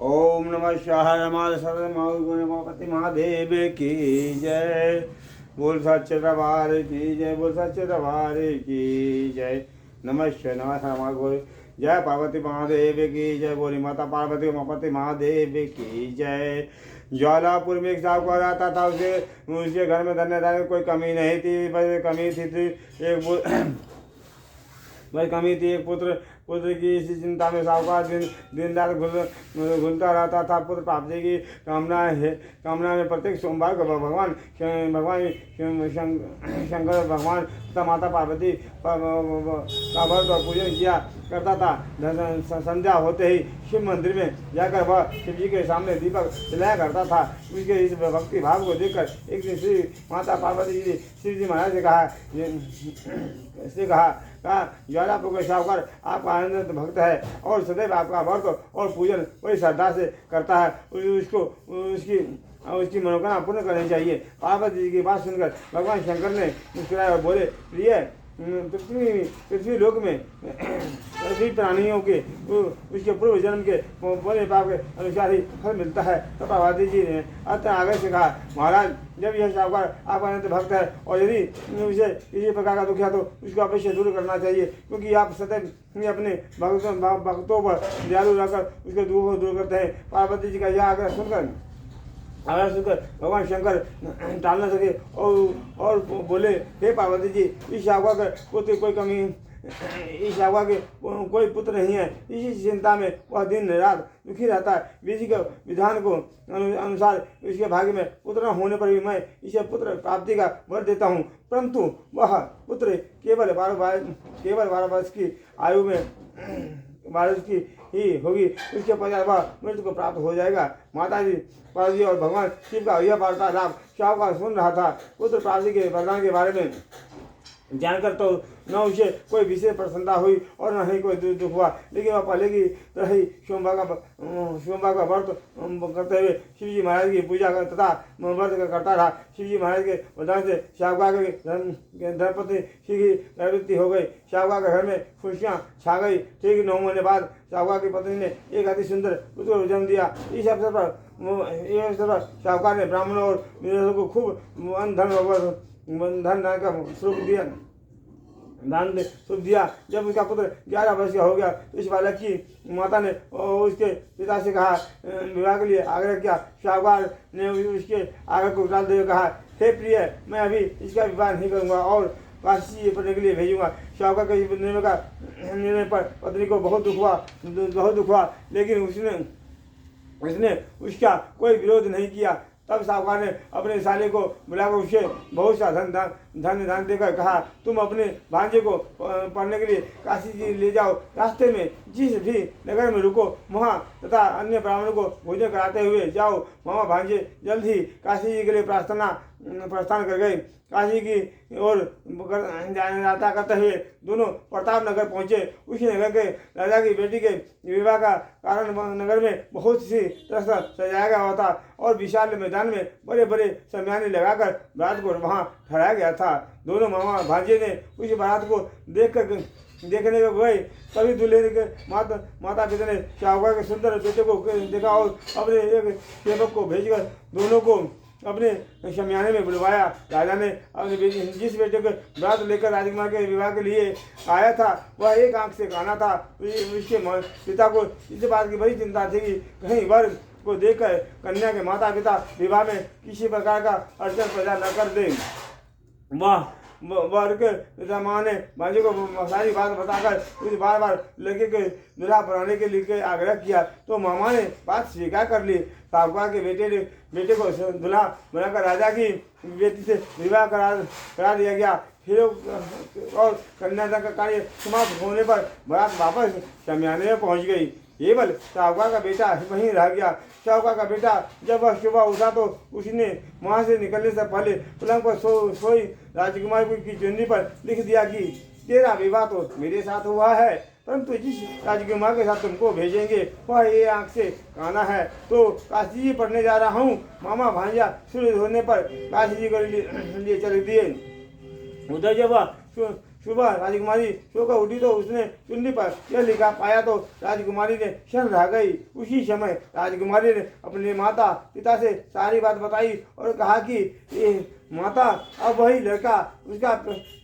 ओम नमः शिवाय नमः सरस्वती महादेव की जय। बोल सच्चे दरबार की जय, बोल सच्चे दरबार की जय। नमः शिवाय नमः गोरी जय पार्वती महादेव की जय। बोली माता पार्वती उमापति महादेव की जय। ज्वालापुर में एक साहूकार आता था, उसके घर में धन्य कोई कमी नहीं थी, बस कमी थी बस कमी थी एक पुत्र की। इसी चिंता में साहूकार दिन रात घूमता रहता था। पुत्र प्राप्ति की कामना में प्रत्येक सोमवार को भगवान शंकर भगवान तथा माता पार्वती का व्रत और पूजन किया करता था। संध्या होते ही शिव मंदिर में जाकर वह शिव जी के सामने दीपक जलाया करता था। उसके इस भक्ति भाव को देखकर एक दिन श्री माता पार्वती जी ने शिव जी महाराज से कहा ज्वालापुर के साहूकार आपका आनंद भक्त है और सदैव आपका व्रत और पूजन बड़ी श्रद्धा से करता है। उसकी मनोकामना पूर्ण करनी चाहिए। पार्वती जी की बात सुनकर भगवान शंकर ने मुस्कुराए और बोले, प्रिय पृथ्वी लोक में सभी प्राणियों के उसके पूर्व जन्म के बोले पाप के अनुसार ही फल मिलता है। तो पार्वती जी ने अतः आगे से कहा, महाराज जब यह साहूकार आपका अनंत भक्त है और यदि उसे किसी प्रकार का दुख है तो उसको अवश्य दूर करना चाहिए, क्योंकि आप सदैव अपने भक्तों पर दयालु रहकर उसके दुख को दूर करते हैं। पार्वती जी का यह आग्रह सुनकर भगवान शंकर टाल न सके और बोले, हे पार्वती जी, इस साहूकार के पुत्र कोई कमी, इस साहूकार के कोई पुत्र नहीं है। इसी चिंता में वह दिन रात दुखी रहता है। विधि के विधान को अनुसार इसके भाग्य में पुत्र न होने पर भी मैं इसे पुत्र प्राप्ति का वर देता हूँ, परंतु वह पुत्र केवल 12 वर्ष की आयु में 12 वर्ष की ही होगी। उसके पश्चात वह मृत्यु को प्राप्त हो जाएगा। माता जी पार्वती और भगवान शिव का यह वार्तालाप साहूकार सुन रहा था। पुत्र प्राप्ति के वरदान के बारे में जानकर तो न उसे कोई विशेष प्रसन्नता हुई और न ही कोई दुख हुआ, लेकिन वह पहले की तरह ही सोमवार का व्रत करते हुए शिव जी महाराज की पूजा तथा व्रत करता रहा। शिव जी महाराज के वरदान से साहूकार के धर्मपत्नी श्री की प्रवृत्ति हो गई। साहूकार के घर में खुशियाँ छा गई। ठीक 9 महीने बाद साहूकार की पत्नी ने एक अति सुंदर पुत्र को जन्म दिया। इस अवसर पर साहूकार ने ब्राह्मणों और निराशों को खूब धन का स्वरूप दिया। जब उसका पुत्र 11 वर्ष का हो गया तो इस बालक की माता ने उसके पिता से कहा, विवाह के लिए आग्रह किया। साहूकार ने उसके आग्रह को टाल देकर कहा, हे प्रिय, मैं अभी इसका विवाह नहीं करूँगा और काशी पढ़ने के लिए भेजूंगा। साहूकार के निर्णय पर पत्नी को बहुत दुख हुआ, लेकिन उसने उसका कोई विरोध नहीं किया। तब साहूकार ने अपने साले को बुलाकर उसे बहुत सा धन देकर कहा, तुम अपने भांजे को पढ़ने के लिए काशी जी ले जाओ। रास्ते में जिस भी नगर में रुको वहाँ तथा अन्य ब्राह्मणों को भोजन कराते हुए जाओ। मामा भांजे जल्द ही काशी जी के लिए प्रस्थान कर गए। काशी की ओर यात्रा करते हुए दोनों प्रताप नगर पहुँचे। उसी नगर के राजा की बेटी के विवाह का कारण नगर में बहुत सी तरह से सजाया गया हुआ था और विशाल मैदान में बड़े बड़े शमियाने लगाकर बारात को वहाँ ठहराया गया था। दोनों मामा भांजे ने उस बारात को देखने को गए। तभी दूल्हे के माता पिता ने साहूकार के सुंदर बेटे को देखा और अपने एक सेवक को भेजकर दोनों को अपने शमियाने में बुलवाया। राजा ने अपने जिस बेटे को बारात लेकर राजकुमार के विवाह के लिए आया था वह एक आंख से काना था। उसके पिता को इस बात की बड़ी चिंता थी कि कहीं वर को देखकर कन्या के माता पिता विवाह में किसी प्रकार का अड़चन पैदा न कर दें। वर के पिता माँ ने भांजे को सारी बात बताकर उसे बार लड़के के दूल्हा बनाने के लिए आग्रह किया तो मामा ने बात स्वीकार कर ली। साहूकार के बेटे को दूल्हा बनाकर राजा की बेटी से विवाह करा दिया गया। फिर और कन्यादान का कार्य समाप्त होने पर बारात वापस शमियाने में पहुँच गई। केवल साहूकार का बेटा वहीं रह गया। साहूकार का बेटा जब वह सुबह उठा तो उसने वहाँ से निकलने से पहले पलंग पर सोई राजकुमार की चुन्नी पर लिख दिया कि तेरा विवाह तो मेरे साथ हुआ है, परंतु जिस राजकुमार के साथ तुमको भेजेंगे वह ये आँख से काना है, तो काशी जी पढ़ने जा रहा हूँ। मामा भांजा सूर्य होने पर काशी जी को लिए चल दिए। उधर जब सुबह राजकुमारी सोकर उठी तो उसने चुन्नी पर यह लिखा पाया तो राजकुमारी ने क्षण रह गई। उसी समय राजकुमारी ने अपने माता पिता से सारी बात बताई और कहा कि माता, अब वही लड़का उसका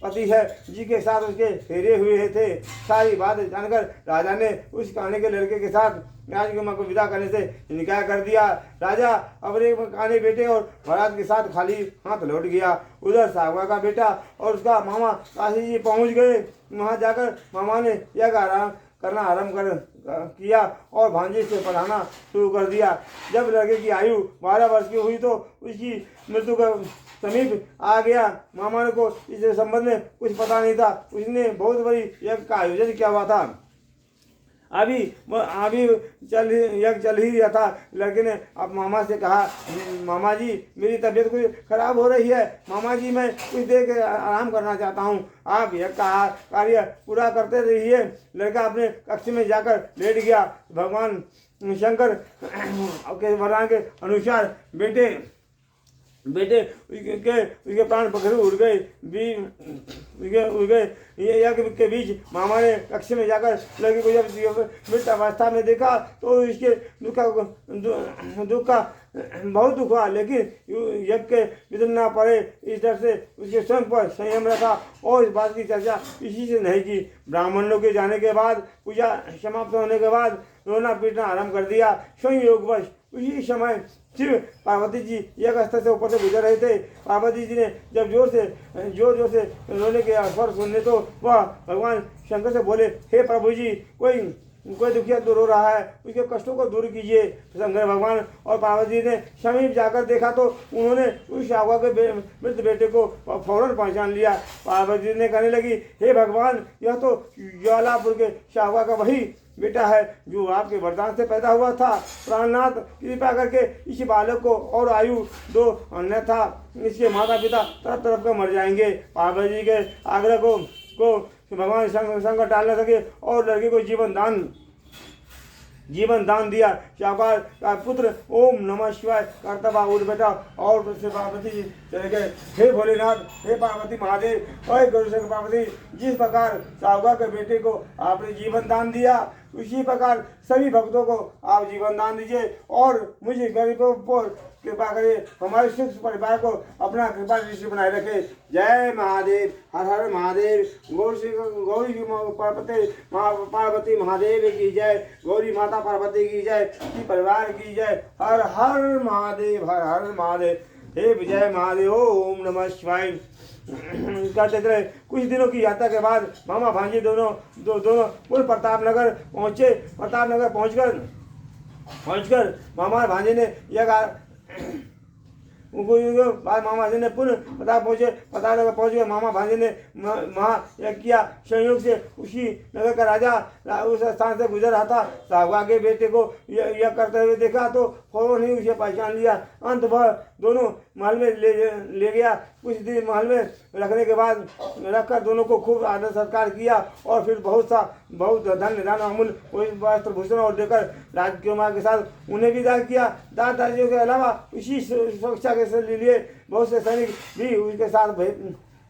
पति है जिसके साथ उसके फेरे हुए थे। सारी बात जानकर राजा ने उस काने के लड़के के साथ राजकुमार को विदा करने से निकाह कर दिया। राजा अपने काने बेटे और बारात के साथ खाली हाथ लौट गया। उधर सागवा का बेटा और उसका मामा काशी जी पहुंच गए। वहां जाकर मामा ने यह करना आरंभ किया और भांजे से पढ़ाना शुरू कर दिया। जब लड़के की आयु 12 वर्ष की हुई तो उसकी मृत्यु का समीप आ गया। मामा को इस संबंध में कुछ पता नहीं था। उसने बहुत बड़ी यज्ञ का आयोजन किया हुआ था। अभी यज्ञ चल ही रहा था। लड़के ने अब मामा से कहा, मामा जी मेरी तबीयत कुछ खराब हो रही है। मामा जी मैं कुछ देर के आराम करना चाहता हूँ, आप यज्ञ का कार्य पूरा करते रहिए। लड़का अपने कक्ष में जाकर लेट गया। भगवान शंकर के वरदान के अनुसार बेटे उसके प्राण पखेरु उड़ गए। यज्ञ के बीच मामा ने कक्ष में जाकर लड़के को जब मृत अवस्था में देखा तो इसके दुख का बहुत दुख हुआ, लेकिन यज्ञ के विघ्न न पड़े इस डर से उसके स्वयं पर संयम रखा और इस बात की चर्चा इसी से नहीं की। ब्राह्मणों के जाने के बाद पूजा समाप्त होने के बाद रोना पीटना आरंभ कर दिया। स्वयं योगवश उसी समय शिव पार्वती जी एक स्तर से ऊपर से गुजर रहे थे। पार्वती जी ने जब जोर जोर से रोने के स्वर सुनने तो वह भगवान शंकर से बोले, हे प्रभु जी, कोई दुखिया तो रो रहा है, उसके कष्टों को दूर कीजिए। शंकर भगवान और पार्वती ने समीप जाकर देखा तो उन्होंने उस शाहवा के मृत बेटे को फौरन पहचान लिया। पार्वती ने कहने लगी, हे भगवान, यह तो ज्वालापुर के शाहवा का वही बेटा है जो आपके वरदान से पैदा हुआ था। प्राणनाथ कृपा करके इस बालक को और आयु दो, अन्यथा इसके माता पिता तरफ तरफ का मर जाएंगे। पार्वती जी के आग्रह को भगवान शंकर टाल न सके और लड़के को जीवन दान दिया। शाहकार का पुत्र ओम नमः शिवाय करता हुआ उठ बैठा और पार्वती जी चले गए। हे भोलेनाथ, हे पार्वती महादेव और गुरु शंकर पार्वती, जिस प्रकार शाहकार के बेटे को आपने जीवन दान दिया उसी प्रकार सभी भक्तों को आप जीवन दान दीजिए और मुझे गरीबों पर कृपा करे, हमारे सुख परिवार को अपना कृपा दृष्टि बनाए रखे। जय महादेव, हर हर महादेव। गौरी पार्वती महादेव की जय, गौरी माता पार्वती की जय, परिवार की जय। हर हर महादेव, हर हर महादेव। हे विजय महादेव, ओम नमः शिवाय। करते रहे। कुछ दिनों की यात्रा के बाद मामा भांजे दोनों पुनः प्रतापनगर पहुंचे। प्रतापनगर पहुंचकर मामा भांजे ने यह बाद मामा भांजे ने पुनः प्रतापनगर पहुंच गए। मामा भांजे ने वहाँ यह किया। संयोग से उसी नगर का राजा उस स्थान से गुजर रहा था। साहबा के बेटे को यह करते हुए देखा तो फौरन ही उसे पहचान लिया। अंत वह दोनों महल में ले गया। कुछ दिन महल में रखने के बाद रखकर दोनों को खूब आदर सत्कार किया और फिर बहुत धन अमूल्य वस्त्र भूषण और देकर राजकुमार के साथ उन्हें विदा किया। दादाजियों के अलावा उसी सुरक्षा के लिए बहुत से सैनिक भी उसके साथ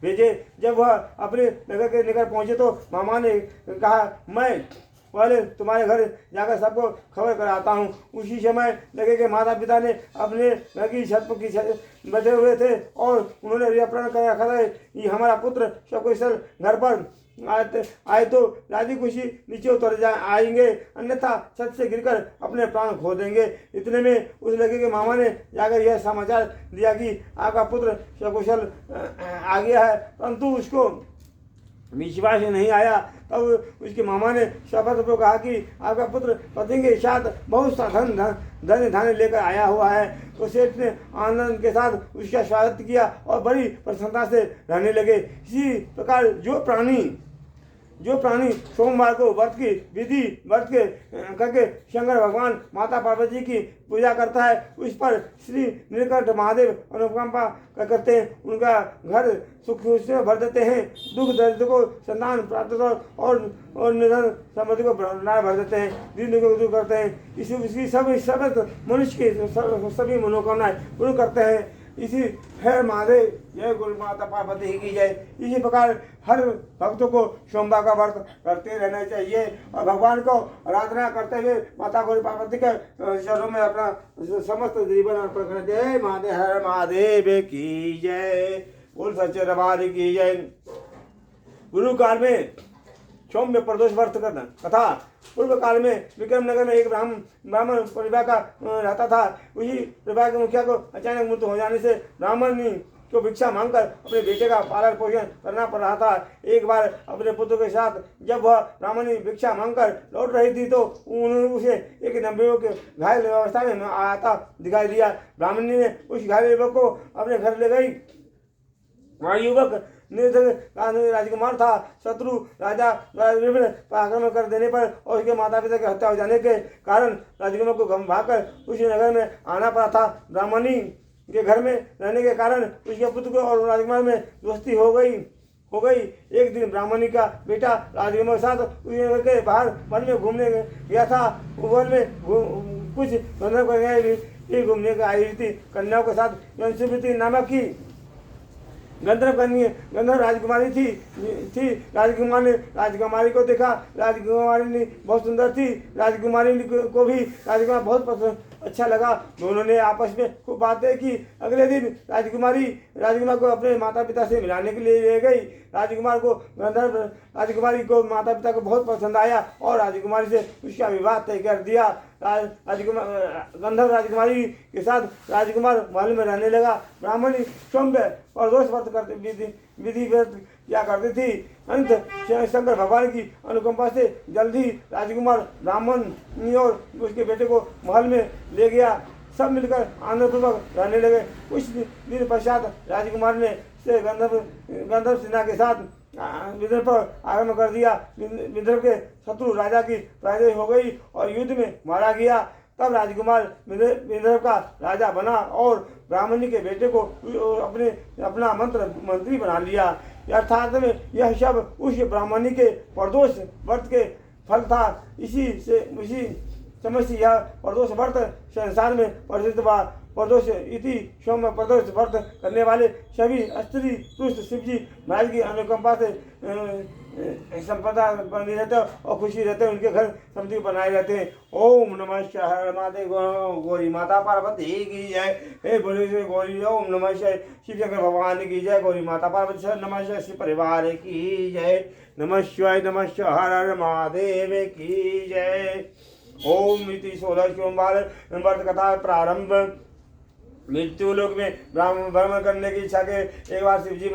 भेजे। जब वह अपने नगर के निकट पहुंचे तो मामा ने कहा, मैं पहले तुम्हारे घर जाकर सबको खबर कराता हूँ। उसी समय लगे के माता पिता ने अपने घर की छत पर बैठे हुए थे और उन्होंने यह प्रण कर रखा था कि हमारा पुत्र सकुशल घर पर आए तो राजी खुशी नीचे उतर आएंगे, अन्यथा छत से गिरकर अपने प्राण खो देंगे। इतने में उस लड़के के मामा ने जाकर यह समाचार दिया कि आपका पुत्र सकुशल आ गया है, परंतु उसको विश्वास नहीं आया। तब उसके मामा ने शपथ को कहा कि आपका पुत्र पति के साथ बहुत सा धन लेकर आया हुआ है। तो सेठ ने आनंद के साथ उसका स्वागत किया और बड़ी प्रसन्नता से रहने लगे। इसी प्रकार जो प्राणी सोमवार को व्रत के करके शंकर भगवान माता पार्वती की पूजा करता है, उस पर श्री नीलकंठ महादेव अनुकंपा करते हैं, उनका घर सुख से भर देते हैं। दुख दर्द को संतान प्राप्त और निधन समृद्धि को भर देते हैं, दीन को दूर करते हैं। इसकी सभी मनुष्य की सभी मनोकामनाएं पूर्ण करते हैं। इसी हर महादेव जय गुरु माता पार्वती की जय। इसी प्रकार हर भक्तों को सोमवार का व्रत करते रहना चाहिए और भगवान को आराधना करते हुए माता गुरु पार्वती के चरणों में अपना समस्त जीवन अर्पण करना। जय महादेव, हर महादेव की जय, बोल सच्चे दरबार की जय। गुरु काल में सोम में प्रदोष व्रत करना कथा। पूर्व काल में विक्रमनगर में एक ब्राह्मण परिवार का रहता था। उसी परिवार के मुखिया को अचानक मृत्यु हो जाने से ब्राह्मण को भिक्षा मांगकर अपने बेटे का पालन पोषण करना पड़ रहा था। एक बार अपने पुत्र के साथ जब वह ब्राह्मणी भिक्षा मांगकर लौट रही थी तो उन्होंने उसे एक नवयुवक के घायल अवस्था में आता दिखाई दिया। ब्राह्मणी ने उस घायल युवक को अपने घर ले गई। वह युवक राजकुमार था। शत्रु राजा विभिन्न आक्रमण कर देने पर और उसके माता पिता की हत्या हो जाने के कारण राजकुमार को भागकर उसी नगर में आना पड़ा था। ब्राह्मणी के घर में रहने के कारण उसके पुत्र को और राजकुमार में दोस्ती हो गई। एक दिन ब्राह्मणी का बेटा राजकुमार के साथ उसी नगर के बाहर वन में घूमने गया था। वन में कुछ घूमने के आई थी कन्याओं के साथ यंशुवती नामक की गंधर्व राजकुमारी थी। राजकुमारी को देखा। राजकुमारी बहुत सुंदर थी। राजकुमारी को भी राजकुमार बहुत अच्छा लगा। दोनों ने आपस में खूब बातें की। अगले दिन राजकुमार को अपने माता पिता से मिलाने के लिए ले गई। राजकुमारी को माता पिता को बहुत पसंद आया और राजकुमारी से उसका विवाह तय कर दिया। गंधर्व राजकुमारी के साथ राजकुमार महल में रहने लगा। ब्राह्मणी सोमवार और रोज व्रत करते विधि व्रत किया करती थी। अंत शंकर भगवान की अनुकंपा से जल्दी राजकुमार ब्राह्मणी और उसके बेटे को महल में ले गया। सब मिलकर आनंदपूर्वक रहने लगे। कुछ दिन पश्चात राजकुमार ने से गंधर्व सेना के साथ विदर्भ पर आक्रमण कर दिया। विदर्भ के शत्रु राजा की पराजय हो गई और युद्ध में मारा गया। तब राजकुमार विदर्भ का राजा बना और ब्राह्मणी के बेटे को अपना मंत्री बना लिया। अर्थात में यह सब उस ब्राह्मणी के प्रदोष व्रत के फल था। इसी समझ से यह प्रदोष व्रत संसार में प्रसिद्ध हुआ। प्रदोष इति सोम प्रदोष व्रत करने वाले सभी स्त्री पुरुष शिवजी महाराज की अनुकंपा से संपदा बनी रहते और खुशी रहते हैं। उनके घर समृद्धि बनाए रहते हैं। ओम नमः शिवाय। महादेव गौरी माता पार्वती की जय। हे बोले से गौरी ओम नमः शिवाय। शिव शंकर भगवान की जय। गौरी माता पार्वती नमः शिवाय। शिव परिवार की जय। नमः शिवाय। नमः शिवाय। हर हर महादेव की जय। ओम इति 16 सोमवार व्रत कथा प्रारंभ। मृत्यु लोक में भ्रमण करने की इच्छा के एक बार शिवजी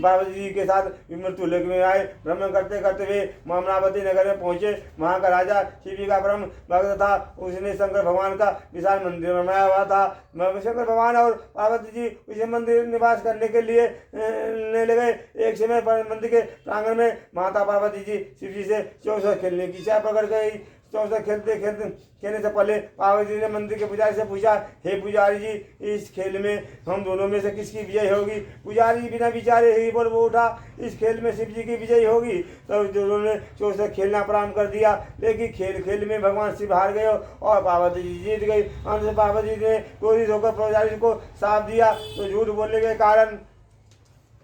बाबा जी के साथ मृत्यु लोक में आए। भ्रमण करते करते वे अमरावती नगर में पहुंचे। वहां का राजा शिवजी का परम भक्त था। उसने शंकर भगवान का विशाल मंदिर बनाया हुआ था। शंकर भगवान और पार्वती जी उसे मंदिर निवास करने के लिए लगे। एक समय पर मंदिर के प्रांगण में माता पार्वती जी शिवजी से चौसर खेलने की इच्छा प्रकट गई। चौसर खेलने से पहले पार्वती जी ने मंदिर के पुजारी से पूछा, हे पुजारी जी, इस खेल में हम दोनों में से किसकी विजय होगी? पुजारी बिना विचारे ही बोल उठा, इस खेल में शिव जी की विजय होगी। तब दोनों ने चौसर खेलना प्रारंभ कर दिया। लेकिन खेल में भगवान शिव हार गए और पार्वती जी जीत गई। अंत में पार्वती जी ने क्रोधित होकर पुजारी को साफ दिया, तो झूठ बोलने के कारण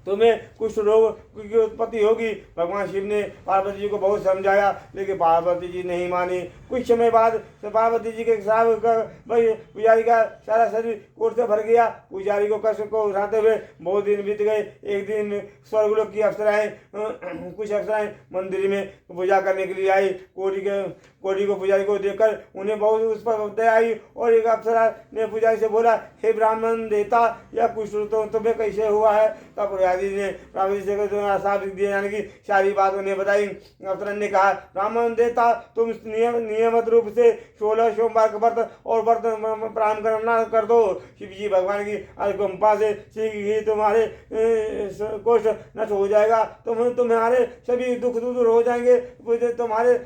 तुम्हें कुछ रोग की उत्पत्ति होगी। भगवान शिव ने पार्वती जी को बहुत समझाया, लेकिन पार्वती जी नहीं मानी। कुछ समय बाद पार्वती जी के श्राप पुजारी का सारा शरीर कोट से भर गया। पुजारी को कष्ट को उठाते हुए बहुत दिन बीत गए। एक दिन स्वर्गलोक की कुछ अप्सराएं मंदिर में पूजा करने के लिए आई। कोढ़ी को पुजारी को देखकर उन्हें बहुत उस पर दया आई और एक अप्सरा ने पुजारी से बोला, हे ब्राह्मण देवता, यह कुछ तो तुम्हें कैसे हुआ है? तब पुजारी ने पार्वती से साफ दिए जाने की सारी बात उन्हें बताई। अप्सरा ने कहा, ब्राह्मण देवता, तुम नियमित रूप से 16 सोमवार का व्रत और व्रत प्रारंभ करना कर दो। शिव जी भगवान की अनुकंपा से शीघ्र ही तुम्हारे कोष्ठ नष्ट हो जाएगा। तुम्हारे सभी दुख दूर हो जाएंगे। तुम्हारे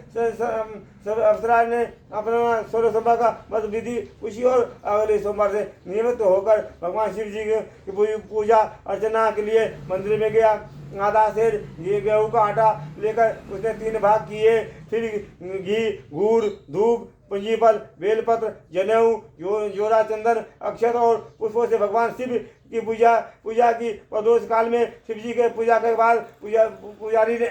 सब अप्सरा ने अपना 16 सोमवार का व्रत विधि उसी और अगले सोमवार से नियमित होकर भगवान शिव जी की पूजा अर्चना के लिए मंदिर में गया। आधा सेर गेहूं का आटा लेकर उसने 3 भाग किए। फिर घी, गुड़, धूप, पंजीफल, बेलपत्र, जनेऊ, जोरा चंदन, अक्षत और पुष्पों से भगवान शिव की पूजा की। प्रदोष काल में शिव जी के पूजा के बाद पुजारी ने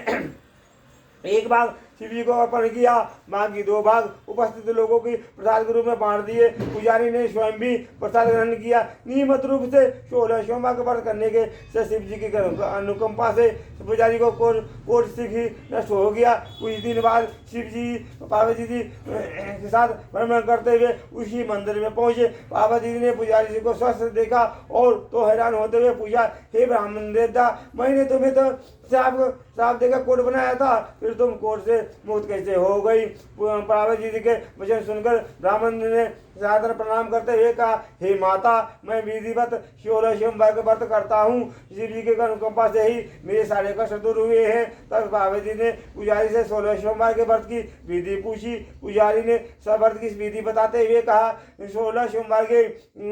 एक भाग शिव जी को अर्पण किया, बाकी 2 भाग उपस्थित लोगों की प्रसाद के रूप में बांट दिए। पुजारी ने स्वयं भी प्रसाद ग्रहण किया। नियमित रूप से 16 सोमवार का व्रत करने के से शिव जी की अनुकंपा से पुजारी को कोट सीखी नष्ट हो गया। कुछ दिन बाद शिव जी पार्वती जी के साथ भ्रमण करते हुए उसी मंदिर में पहुंचे। पार्वती जी ने पुजारी जी को स्वस्थ देखा और तो हैरान होते हुए पूछा, हे ब्राह्मण देवता, मैंने तुम्हें तो श्राप देकर कोट बनाया था, फिर तुम कोट से मुक्त कैसे हो गई? पार्वती जी के वचन सुनकर ब्राह्मण ने सादर प्रणाम करते हुए कहा, हे माता, मैं विधिवत 16 सोमवार का व्रत करता हूँ। शिव जी के अनुकंपा से ही मेरे सारे कष्ट दूर हुए हैं। तब पार्वती ने पुजारी से 16 सोमवार के व्रत की विधि पूछी। पुजारी ने सब व्रत की विधि बताते हुए कहा, 16 सोमवार के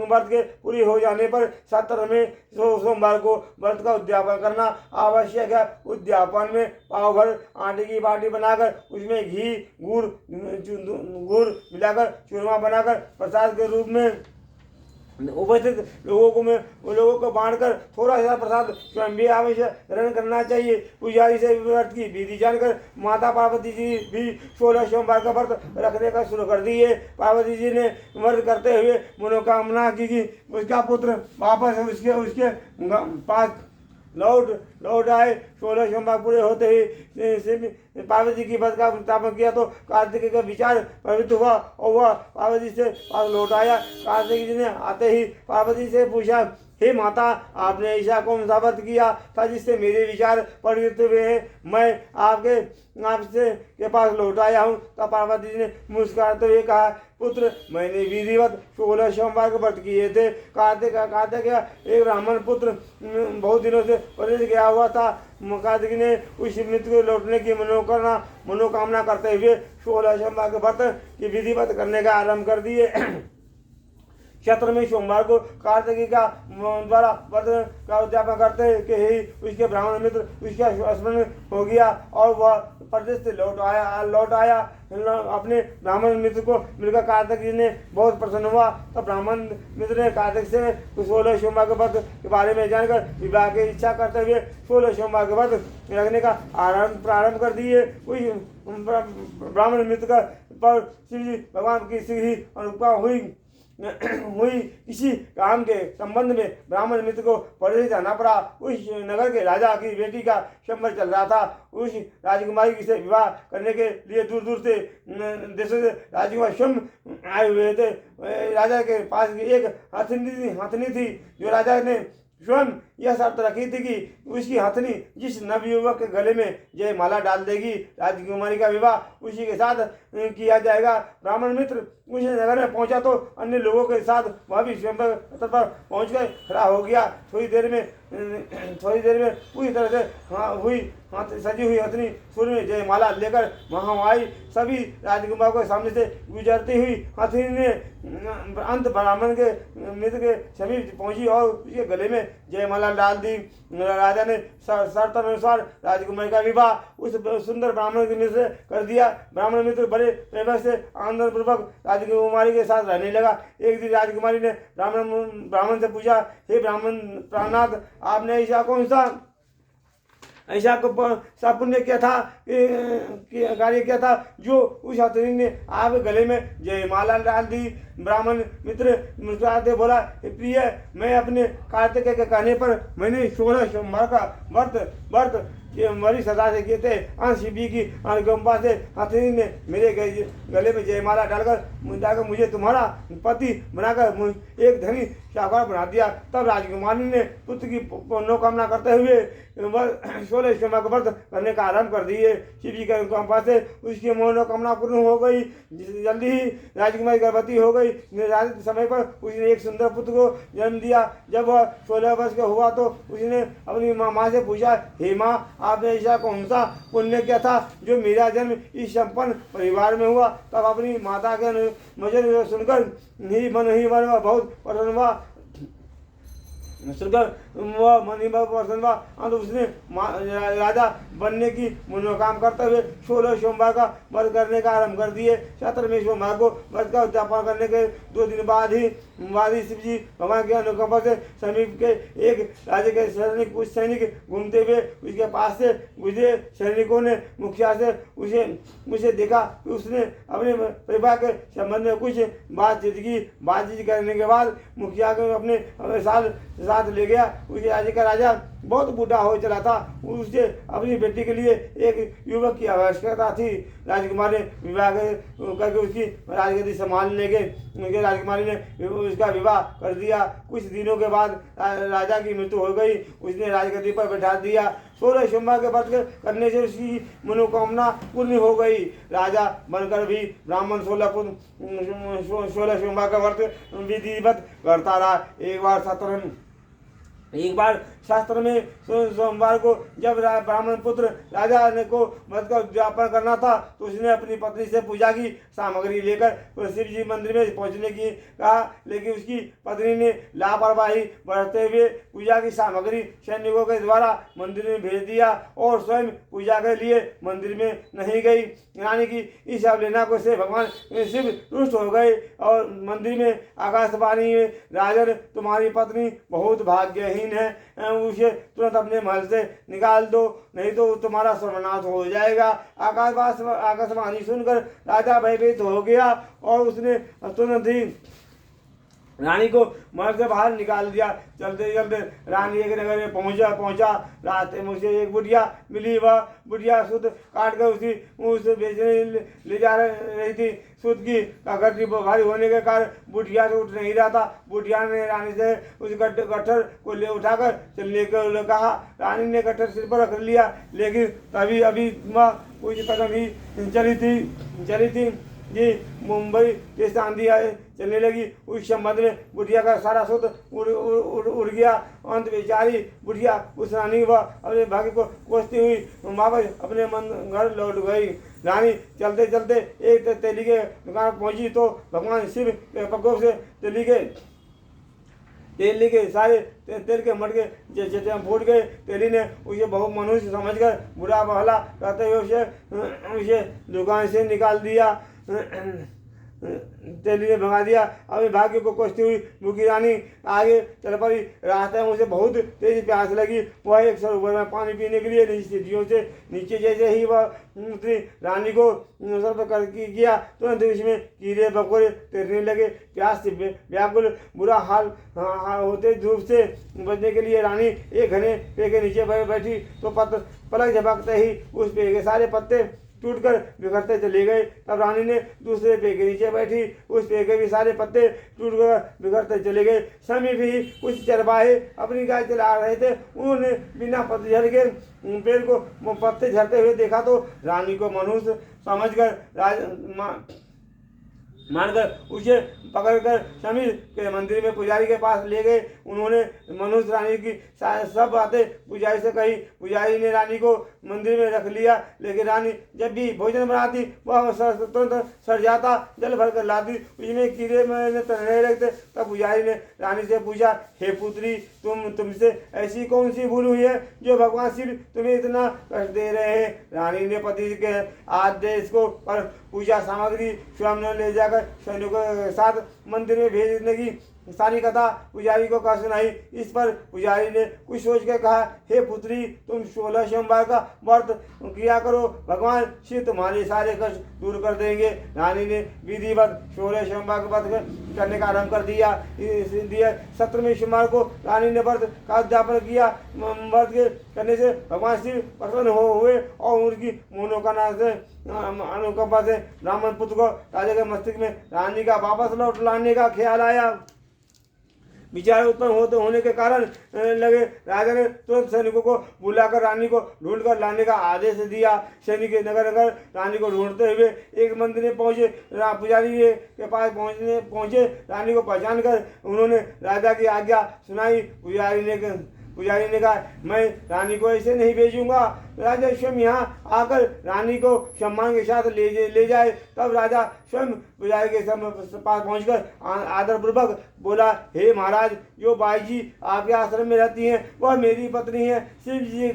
व्रत के पूरी हो जाने पर 17वें सोमवार को व्रत का उद्यापन करना आवश्यक है। उद्यापन में पाव भर आटे की बाटी बनाकर उसमें घी गुड़ मिलाकर चूरमा बनाकर प्रसाद के रूप में उपस्थित लोगों को बांटकर थोड़ा सा प्रसाद स्वयं भी अवश्य ग्रहण करना चाहिए। पुजारी से व्रत की विधि जानकर माता पार्वती जी भी 16 सोमवार का व्रत रखने का शुरू कर दिए। पार्वती जी ने व्रत करते हुए मनोकामना की कि उसका पुत्र वापस उसके पास लौट आए। 16 सोमवार पूरे होते ही पार्वती की व्रत का स्थापन किया तो कार्तिक का विचार प्रवृत्त हुआ और वह पार्वती से पास लौट आया। कार्तिक जी ने आते ही पार्वती से पूछा, हे माता, आपने ऐसा कौन सा व्रत किया था जिससे मेरे विचार प्रवृत्त हुए हैं? मैं आपसे के पास लौट आया हूँ। तब पार्वती जी ने मुस्कुराते हुए कहा, पुत्र, मैंने विधिवत 16 सोमवार के व्रत किए थे। कार्तिक एक ब्राह्मण पुत्र बहुत दिनों से परदेश गया हुआ था। कार्तिक ने उस मृत्यु को लौटने की मनोकामना करते हुए 16 सोमवार के व्रत की विधिवत करने का आरंभ कर दिए। 17वें सोमवार को कार्तिकी का द्वारा व्रत का उद्यापन करते कि ही उसके ब्राह्मण मित्र उसका स्मरण हो गया और वह प्रदेश से लौट आया। अपने ब्राह्मण मित्र को मिलकर कार्तिक जी ने बहुत प्रसन्न हुआ। तब ब्राह्मण मित्र ने कार्तिक से 16 सोमवार के व्रत के बारे में जानकर विवाह की इच्छा करते हुए 16 सोमवार के व्रत रखने का प्रारंभ कर दिए। ब्राह्मण मित्र का पर शिव जी भगवान की शीघ्र अनुकंपा हुई। इसी काम के संबंध में ब्राह्मण मित्र को परदेश जाना पड़ा। उस नगर के राजा की बेटी का संबंध चल रहा था। उस राजकुमारी से विवाह करने के लिए दूर दूर से देशों से राजकुमार स्वयं आए हुए थे। राजा के पास एक हथनी थी जो राजा ने स्वयं यह शर्त रखी थी कि उसकी हथनी जिस नवयुवक के गले में जय माला डाल देगी, राजकुमारी का विवाह उसी के साथ किया जाएगा। ब्राह्मण मित्र उस नगर में पहुंचा तो अन्य लोगों के साथ वह भी स्वयं पर पहुंचकर खड़ा हो गया। थोड़ी देर में पूरी तरह से सजी हुई हथनी सुर में जय माला लेकर वहां आई। सभी राजकुमार के सामने से गुजरती हुई हथनी ने अंत ब्राह्मण के मित्र के समीप पहुंची और उसके गले में जयमाला डाल दी। राजा ने शर्त अनुसार राजकुमारी का विवाह उस सुंदर ब्राह्मण के मित्र से कर दिया। ब्राह्मण मित्र बड़े प्रेम से आनंद पूर्वक राजकुमारी के साथ रहने लगा। एक दिन राजकुमारी ने ब्राह्मण से पूछा, हे ब्राह्मण प्राणनाथ, आपने ऐसा पुण्य क्या था कार्य क्या था जो उस हथनी ने आप गले में जयमाला डाल दी? ब्राह्मण मित्र मुस्कुराते बोला, प्रिय, मैं अपने कार्तिक के कहने पर मैंने 16 सोमवार का व्रत मरी सदा से किए थे। शिव जी की अनुकंपा से हथनी ने मेरे गले में जयमाला डालकर मुझे तुम्हारा पति बनाकर एक धनी शाहूकार बना दिया। तब राजकुमारी ने पुत्र की मनोकामना करते हुए 16 सोमवार का व्रत करने का आरंभ कर दिए। शिव जी की अनुकंपा से उसकी मनोकामना पूर्ण हो गई। जल्दी ही राजकुमारी गर्भवती हो गई। निर्धारित समय पर उसने एक सुंदर पुत्र को जन्म दिया। जब वह 16 वर्ष का हुआ तो उसने अपनी माँ से पूछा, हे माँ, आपने ऐसा कौन सा पुण्य किया था जो मेरा जन्म इस संपन्न परिवार में हुआ? तब अपनी माता के वचन सुनकर ही मन बहुत प्रसन्न हुआ। सुनकर वह मणिमय प्रसन्न हुआ। अंत उसने राजा बनने की मनोकाम करते हुए 16 सोमवार का व्रत करने का आरंभ कर दिए। 17वें सोमवार को व्रत का उद्यापन करने के 2 दिन बाद ही शिव जी भगवान के अनुकंपा से समीप के एक राज्य के सैनिक कुछ सैनिक घूमते हुए उसके पास से गुजरे। सैनिकों ने मुखिया से उसे देखा कि उसने अपने परिवार के संबंध में कुछ बातचीत करने के बाद मुखिया को अपने साथ ले गया। उस राज्य का राजा बहुत बूढ़ा हो चला था। उसे अपनी बेटी के लिए एक युवक की आवश्यकता थी। राजकुमार ने विवाह करके उसकी राजगद्दी संभालने के उनके राजकुमारी ने उसका विवाह कर दिया। कुछ दिनों के बाद राजा की मृत्यु हो गई। उसने राजगद्दी पर बैठा दिया। 16 सोमवार के व्रत करने से उसकी मनोकामना पूर्ण हो गई। राजा बनकर भी ब्राह्मण 16 सोमवार का व्रत विधिवत करता रहा। एक बार शास्त्र में सोमवार को जब ब्राह्मण पुत्र राजा ने को व्रत का उद्यापन करना था तो उसने अपनी पत्नी से पूजा की सामग्री लेकर शिव जी मंदिर में पहुंचने की कहा, लेकिन उसकी पत्नी ने लापरवाही बरतते हुए पूजा की सामग्री सैनिकों के द्वारा मंदिर में भेज दिया और स्वयं पूजा के लिए मंदिर में नहीं गई। रानी की इस अवहेलना को से भगवान शिव रुष्ट हो गए और मंदिर में आकाशवाणी में, राजन तुम्हारी पत्नी बहुत भाग्यहीन है, उसे तुरंत अपने महल से निकाल दो, नहीं तो तुम्हारा सर्वनाश हो जाएगा। आकाशवाणी सुनकर राजा भयभीत हो गया और उसने तुरंत ही रानी को महल से बाहर निकाल दिया। चलते चलते रानी एक नगर में पहुंचा। रास्ते में उसे एक बुढ़िया मिली। वह बुढ़िया सूत काट कर उसे बेचने ले जा रही थी। सूत की गठरी भारी होने के कारण बुढ़िया से उठ नहीं रहा था। बुढ़िया ने रानी से उस गट्ठर को ले उठाकर चलने को कहा। रानी ने गट्ठर सिर पर रख लिया, लेकिन तभी अभी वह कुछ कदम ही चली थी जी मुंबई के आंधी चलने लगी। उस संबंध में बुढ़िया का सारा सूत उड़ गया। अंत बेचारी बुढ़िया उस रानी व अपने भाग्य को कोसती हुई वापस अपने घर लौट गई। रानी चलते चलते एक तेली के दुकान पहुंची तो भगवान शिव के प्रकोप से तेली के सारे तेल के मटके फूट गए। तेली ने उसे बहुत मनुष्य समझकर बुरा भला कहते हुए उसे दुकान से निकाल दिया। तेली ने भगा दिया। अपने भाग्य को कोसती हुई भूखी रानी आगे चल पड़ी। रास्ते में उसे बहुत तेज प्यास लगी। वह एक सरोवर में पानी पीने के लिए सीढ़ियों से नीचे जैसे ही वह उतरी, रानी को सर्व कर किया तुरंत इसमें कीड़े मकोड़े तैरने लगे। प्यास से व्याकुल बुरा हाल होते धूप से बचने के लिए रानी एक घने पेड़ के नीचे बैठी तो पलक झपकते ही उस पेड़ के सारे पत्ते टूटकर बिखरते चले गए। तब रानी ने दूसरे पेड़ के नीचे बैठी। उस पेड़ के भी सारे पत्ते टूटकर बिखरते चले गए। समीप ही कुछ चरवाहे अपनी गाय चला रहे थे। उन्होंने बिना पतझड़ के पेड़ को पत्ते झड़ते हुए देखा तो रानी को मनुष्य समझकर मानकर उसे पकड़कर समीर के मंदिर में पुजारी के पास ले गए। उन्होंने मनुष्य रानी की सब बातें पुजारी से कही। पुजारी ने रानी को मंदिर में रख लिया, लेकिन रानी जब भी भोजन बनाती वह तुरंत सड़ जाता। जल भर कर लाती, उसमें कीड़े तैरने लगते। तब पुजारी ने रानी से पूछा, हे पुत्री, तुमसे ऐसी कौन सी भूल हुई है जो भगवान शिव तुम्हें इतना कष्ट दे रहे हैं? रानी ने पति के आदेश को पर पूजा सामग्री स्वयं ने ले जाकर सैनिकों के साथ मंदिर में भेजने की सारी कथा पुजारी को कह सुनाई। इस पर पुजारी ने कुछ सोच कर कहा, हे पुत्री, तुम 16 सोमवार का व्रत किया करो, भगवान शिव तुम्हारे सारे कष्ट दूर कर देंगे। रानी ने विधिवत 16 सोमवार का व्रत करने का आरंभ कर दिया। इसलिए 17वें सोमवार को रानी ने व्रत का उद्यापन किया। व्रत करने से भगवान शिव प्रसन्न हुए और उनकी अनुकंपा से ब्राह्मण पुत्र को राजा के मस्तिष्क में रानी का वापस लौट लाने का ख्याल आया। विचार उत्पन्न होने के कारण लगे। राजा ने तुरंत सैनिकों को बुलाकर रानी को ढूंढ कर लाने का आदेश दिया। सैनिक नगर नगर रानी को ढूंढते हुए एक मंदिर में पहुंचे। पुजारी के पास पहुंचे रानी को पहचान कर उन्होंने राजा की आज्ञा सुनाई। पुजारी ने पुजारी ने कहा, मैं रानी को ऐसे नहीं भेजूंगा। राजा स्वयं यहाँ आकर रानी को सम्मान के साथ ले जाए। तब राजा स्वयं पुजारी के पास पहुंचकर आदरपूर्वक बोला, हे महाराज, जो बाई जी आपके आश्रम में रहती हैं वह मेरी पत्नी है। शिव जी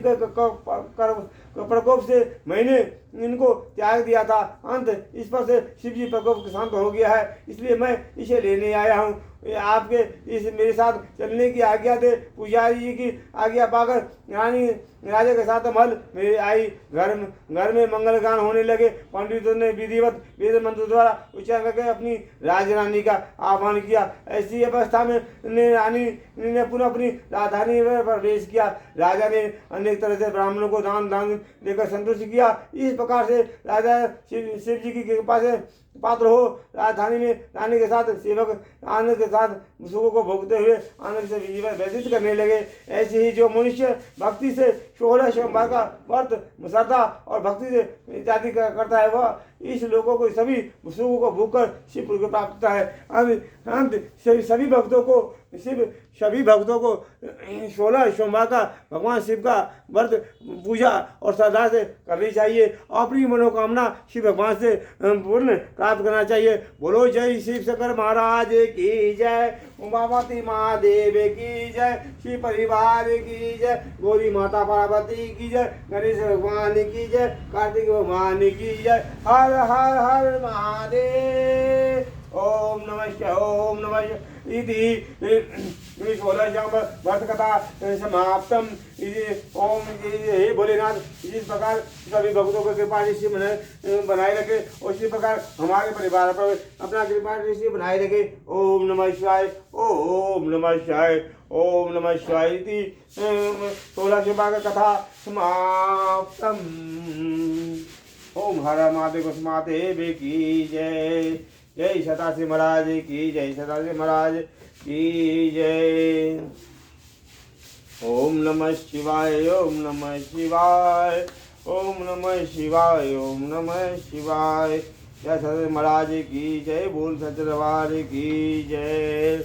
प्रकोप से मैंने इनको त्याग दिया था। अंत इस पर से शिव जी प्रकोप शांत हो गया है, इसलिए मैं इसे लेने आया हूँ। आपके इस मेरे साथ चलने की आज्ञा दे। पुजारी जी की आज्ञा पाकर रानी राजा के साथ महल में आई। घर में मंगल गान होने लगे। पंडितों ने विधिवत वेद मंत्र द्वारा उच्चारण करके अपनी राजरानी का आह्वान किया। ऐसी अवस्था में रानी ने पुनः अपनी राजधानी में प्रवेश किया। राजा ने अनेक तरह से ब्राह्मणों को दान देकर संतुष्ट किया। इस प्रकार से राजा शिव जी की कृपा से पात्र हो राजधानी में रानी के साथ सेवक आनंद के साथ सुखों को भोगते हुए आनंद से जीवन व्यतीत करने लगे। ऐसे ही जो मनुष्य भक्ति से 16 सोमवार का व्रत श्रद्धा और भक्ति से इत्यादि करता है, वह इस लोगों को सभी सुखों को भोगकर शिव को प्राप्त होता है। अंत सभी भक्तों को 16 सोमवार का भगवान शिव का व्रत पूजा और श्रद्धा से करनी चाहिए। अपनी मनोकामना शिव भगवान से पूर्ण प्राप्त करना चाहिए। बोलो जय शिव शंकर महाराज की जय, उमावती महादेव की जय, शिव परिवार की जय, गौरी माता पार्वती की जय, गणेश भगवान की जय, कार्तिक भगवान की जय। हर हर हर महादेव। ओम नमः शिवाय, ओम नमः शिवाय। इति 16 व्रत कथा समाप्तम। ओम हे भोलेनाथ, इस प्रकार सभी भक्तों को कृपा दृष्टि बनाए रखे और इसी प्रकार हमारे परिवार पर अपना कृपा दृष्टि बनाए रखे। ओम नमः शिवाय, ओम नमः शिवाय, ओम नमः शिवाय। इति 16 शिवा कथा समाप्तम। ओम हर महादेव महादेव की जय। जय सदाशिव महाराज की जय, सदाशिव महाराज की जय। ओम नमः शिवाय, ओम नमः शिवाय, ओम नमः शिवाय, ओम नमः शिवाय। जय सदाशिव महाराज की जय, बोल सच दरबार की जय।